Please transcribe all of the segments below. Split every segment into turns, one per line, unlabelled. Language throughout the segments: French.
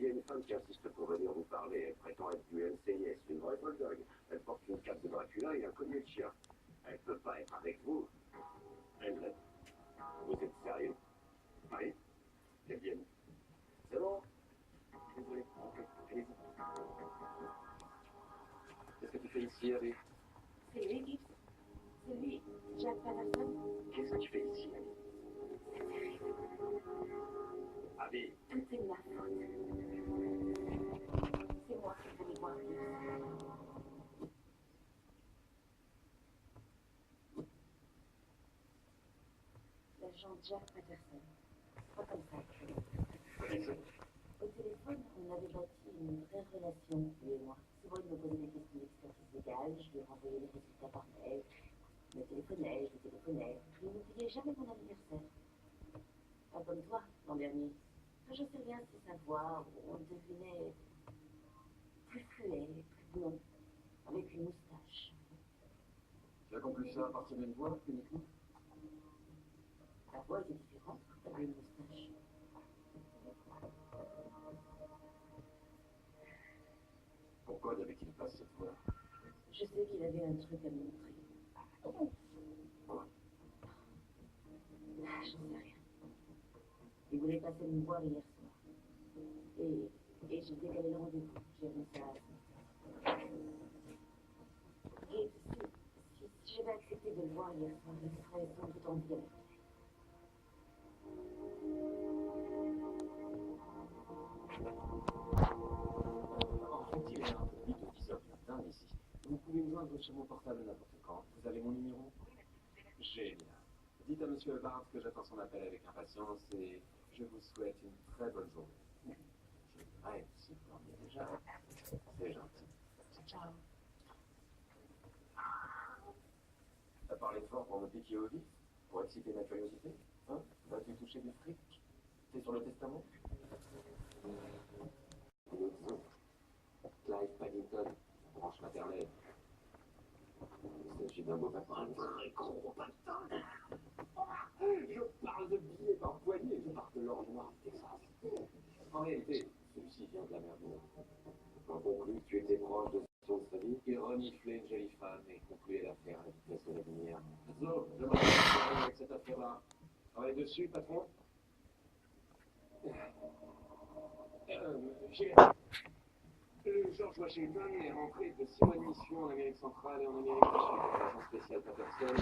y a une femme qui insiste pour venir vous parler. Elle prétend être du NCIS, une vraie bulldog. Elle porte une cape de Dracula et un collier de chien. Elle peut pas être avec vous. Elle l'est. Vous êtes sérieux? Oui. C'est bien. C'est bon? Désolé. Ok, allez-y. Qu'est-ce que tu fais ici, Abby?
C'est lui, Gibbs. C'est lui, Jack Patterson.
Qu'est-ce que tu fais ici, Abby?
C'est terrible.
Abby.
Tout est de ma faute. C'est moi qui voulais voir Gibbs. L'agent Jack Patterson. Pas comme ça. Au téléphone, on avait bâti une vraie relation, lui et moi. Souvent, il me posait des questions d'expertise légale, je lui renvoyais les résultats par mail. Je me téléphonais, je lui téléphonais. Je n'oubliais jamais mon anniversaire. Pas comme toi, l'an dernier. Je sais rien si sa voix, on le devinait plus fluet, plus blond, avec une moustache.
Tu as conclu ça à partir d'une voix, uniquement?
Ta voix était différente quand tu avais une moustache.
Pourquoi n'avait-il pas cette voix?
Je sais qu'il avait un truc à me montrer.
Quoi?
J'en sais rien. Il voulait passer me voir hier soir. Et j'ai décalé le rendez-vous. J'ai remis ça à la Et si j'avais accepté de le voir hier soir, je serais sans doute en vie avec lui.
En fait, il est un peu 8 ou 10 heures du matin ici. Vous pouvez me joindre sur mon portable n'importe quand. Vous avez mon numéro? Génial. Dites à monsieur Barnes que j'attends son appel avec impatience et je vous souhaite une très bonne journée. Je rêve si vous dormiez déjà. C'est gentil. Ciao. T'as parlé fort pour me piquer au vif? Pour exciter ma curiosité? Hein? Vas-tu toucher du fric? C'est sur le testament? Clive Paddington, branche maternelle. Il s'agit d'un beau papa, un très gros papa. Je parle de billets par poignée, je parle de l'or noir du Texas. En réalité, celui-ci vient de la mer du Nord. On conclut que tu étais proche de son famille, il reniflait une jolie femme et concluait l'affaire à la vitesse de la lumière. So, j'aimerais bien avec cette affaire-là. Travaille dessus, patron? George Washington est rentré de 6 mois de mission en Amérique centrale et en Amérique du Sud. L'agent spécial Patterson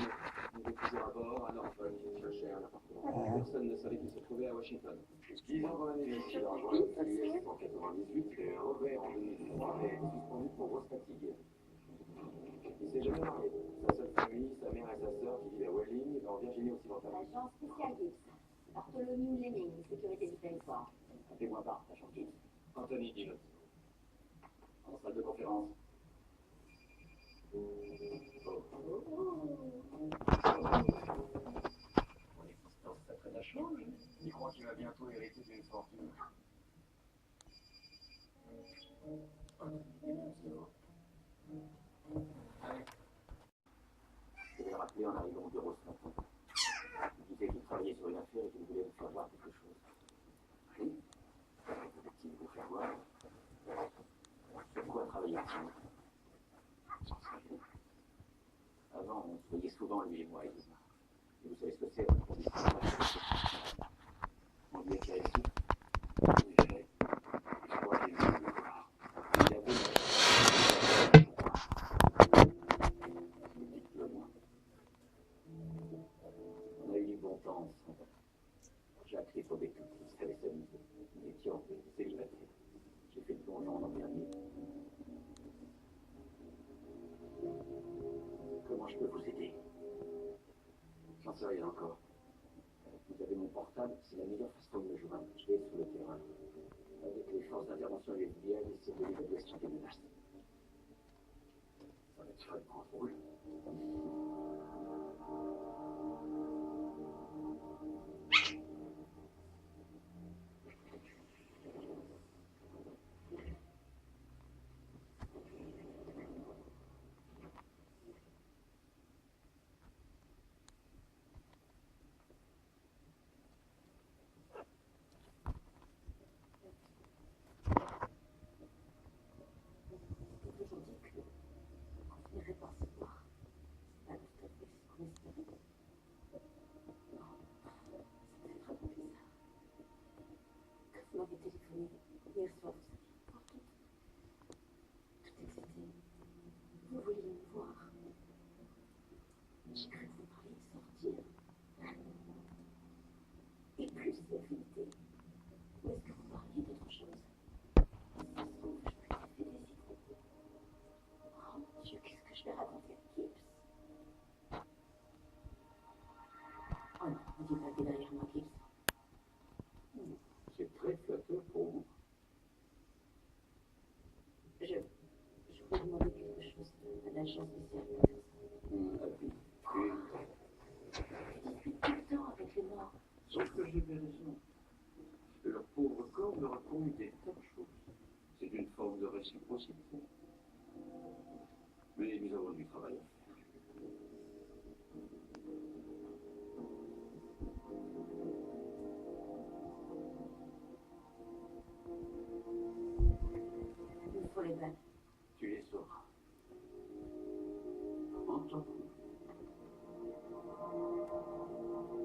nous avait toujours à bord à Norfolk. Il cherchait un appartement. Personne ne savait qu'il se trouvait à Washington. 10 ans dans la négociation, il a rejoint le US en 98. Il a eu un revers en 2003 et a été suspendu pour grosse fatigue. Il s'est jamais marié. Sa seule famille, sa mère et sa sœur qui vivent à Welling, en Virginie occidentale.
Agent spécial Gibbs. Bartholomew Lenning, sécurité du territoire.
Fais-moi part, agent Gibbs. Anthony Dillon. En salle de conférence. Mon existence, ça traîne à changer. Il croit qu'il va bientôt hériter d'une fortune. Je l'ai rappelé en arrivant au bureau ce matin. Il disait qu'il travaillait sur une affaire et qu'il voulait vous faire voir quelque chose. Oui? Voulait-il vous faire voir? Sur quoi travaillait-il? J'en sais rien. Avant, on se voyait souvent, lui et moi, Elisa. Et vous savez ce que c'est, un produit de on lui a tiré dessus. Je dirais, je crois qu'il voulait le voir. Il avait dites-le-moi. On a eu du bon temps ensemble. Jacques les sauvait tout, il savait s'amuser. Nous étions célibataires. J'ai fait le plongeon l'an dernier. Comment je peux vous aider? J'en sais rien encore. Vous avez mon portable, c'est la meilleure façon de me joindre. Je vais sur le terrain. Avec les forces d'intervention du FBI, essayer de l'évaluation des menaces. Ça va être vraiment drôle.
Vous m'avez téléphoné hier soir, vous saviez voir tout excité. Vous vouliez me voir. J'ai cru que vous parliez de sortir. Et plus c'est vérité. Ou est-ce que vous parliez d'autre chose? Ça se trouve, je m'étais fait des idées. Oh mon Dieu, qu'est-ce que je vais raconter à Gibbs? Oh non, vous dites pas que derrière moi, Gibbs.
C'est très flatteur pour vous.
Je voulais demander quelque chose à l'agence spéciale Peterson. Je discute tout le temps avec les morts.
Sauf que j'avais raison. Leur pauvre corps leur a promis des tas de choses. C'est une forme de réciprocité. Mais nous avons du travail à faire.
Il me faut les balles.
Tu les sauras. Entendu.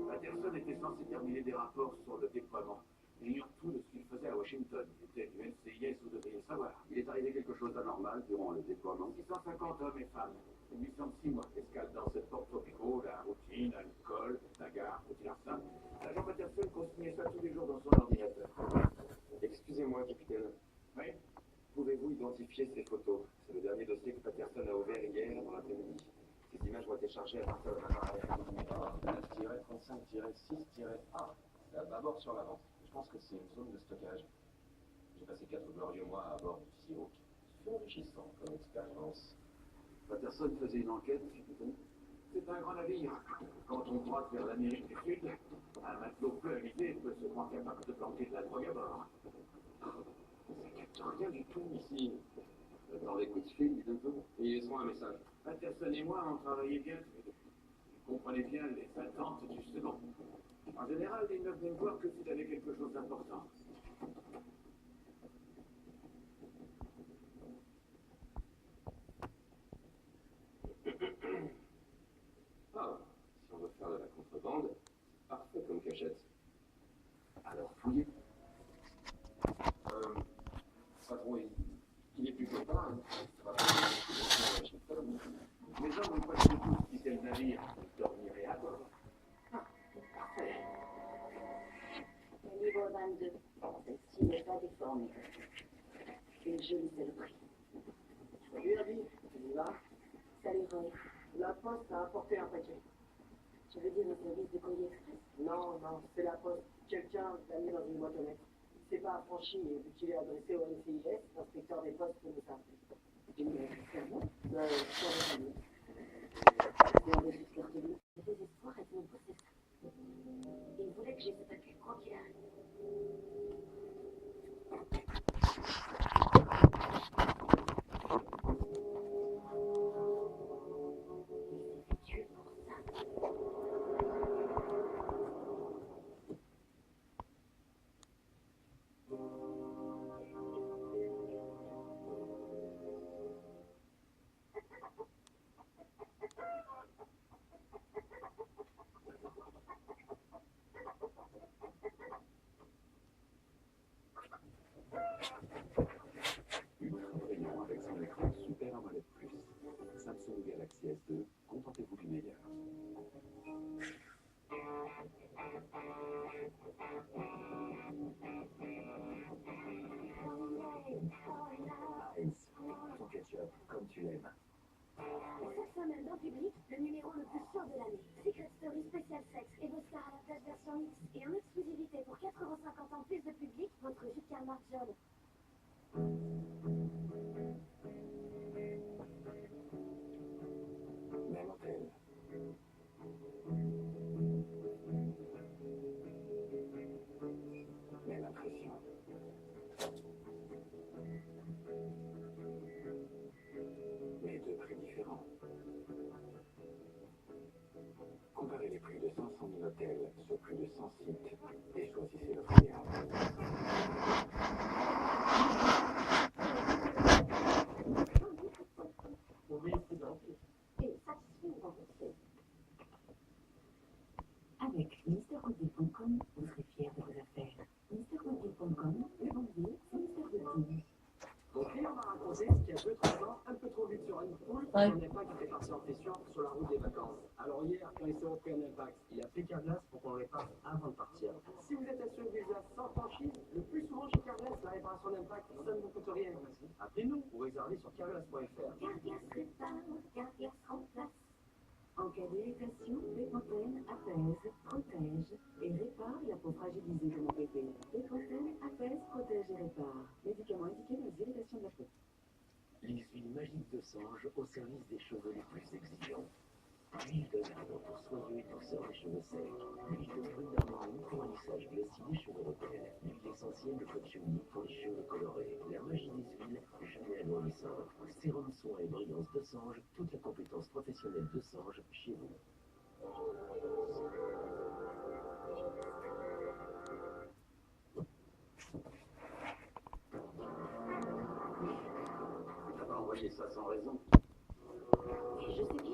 Patterson était censé terminer des rapports sur le déploiement. J'ignore tout de ce qu'il faisait à Washington. Il était du NCIS, vous devriez le savoir. Il est arrivé quelque chose d'anormal durant le déploiement. 650 hommes et femmes. 806 mois d'escale dans cette Porto Rico, la routine, l'alcool, la gare, routine arsène. L'agent Patterson consignait ça tous les jours dans son ordinateur.
Excusez-moi, capitaine.
Oui.
Pouvez-vous identifier ces photos? C'est le dernier dossier que Patterson a ouvert hier dans l'après-midi. Ces images ont été chargées à partir de la barrière. 9-35-6-A. C'est à bâbord sur l'avant. Je pense que c'est une zone de stockage. J'ai passé 4 glorieux mois à bord du Seahawk. C'est enrichissant comme expérience.
Patterson faisait une enquête, capitaine. C'est un grand navire. Quand on croise vers l'Amérique du Sud, un matelot peu avisé peut se croire capable de planter de la drogue à bord. Ça capte rien du tout ici.
Dans les coups de fil, dites un peu. Et ils laisseront un message.
Patterson et moi, on travaillait bien tous les deux. Vous comprenez bien les attentes du second. En général, ils ne venaient me voir que si j'avais quelque chose d'important.
Ah, si on veut faire de la contrebande, c'est parfait comme cachette.
Alors, fouillez.
Patron, il est plutôt pas. Hein.
Mes hommes n'ont pas du tout quitté le navire. Ils dormiraient à bord.
Ah, parfait. Calibre 22. Celle-ci n'est pas déformée. Une jolie saloperie.
Salut Abby, tu es là?
Salut Roy.
La poste a apporté un paquet.
Je veux dire le service de courrier express.
Non, c'est la poste. Quelqu'un l'a mis dans une boîte aux lettres. C'est pas affranchi et vu qu'il est adressé au NCIS, l'inspecteur des postes peut nous appeler.
Tu me dirais faire moi.
Sans réclamer.
Et on veut juste leur tenir. Le désespoir est de me pousser ça. Il voulait que j'ai ce paquet quoi qu'il arrive. Il s'est fait tuer pour ça.
Une réunion avec son écran Super AMOLED Plus. Samsung Galaxy S2, contentez-vous du meilleur. Heinz, ton ketchup comme tu l'aimes.
Cette semaine dans Public, le numéro le plus sûr de l'année. Secret Story Special Sex et vos stars à la plage version X et en exclusivité pour 4,50 € en plus de Public, votre jus de Karl John.
Même hôtel. Même impression. Mais deux prix différents. Comparez les prix de 500 000 hôtels sur plus de 100 sites et choisissez le meilleur.
Et satisfait ou remboursé. Avec MrGooddeal.com, vous serez fier de vos affaires. MrGooddeal.com,
Ouais.
Son impact était parti en session sur la route des vacances. Alors hier, quand il s'est repris un impact, il a fait Carglass pour qu'on le répare avant de partir. Si vous êtes assuré visa sans franchise, le plus souvent chez Carglass, la réparation d'impact, ça ne vous coûte rien. Appelez-nous ou réservez sur carglass.fr.
Carglass répare, Carglass remplace. En cas d'irritation, Bepanthen apaise, protège et répare la peau fragilisée de mon bébé. Bepanthen apaise, protège et répare. Médicament indiqué dans les irritations de la peau.
Les huiles magiques de Sange au service des cheveux les plus exigeants. L'huile de lavande pour soyeux et douceur des cheveux secs. L'huile de fruits d'amande pour un lissage glacis des cheveux repères. L'huile essentielle de patchouli pour les cheveux colorés. La magie des huiles, jamais alourdissante. Sérum soin et brillance de Sange, toute la compétence professionnelle de Sange chez vous.
T'as pas envoyé ça sans raison.
Et je sais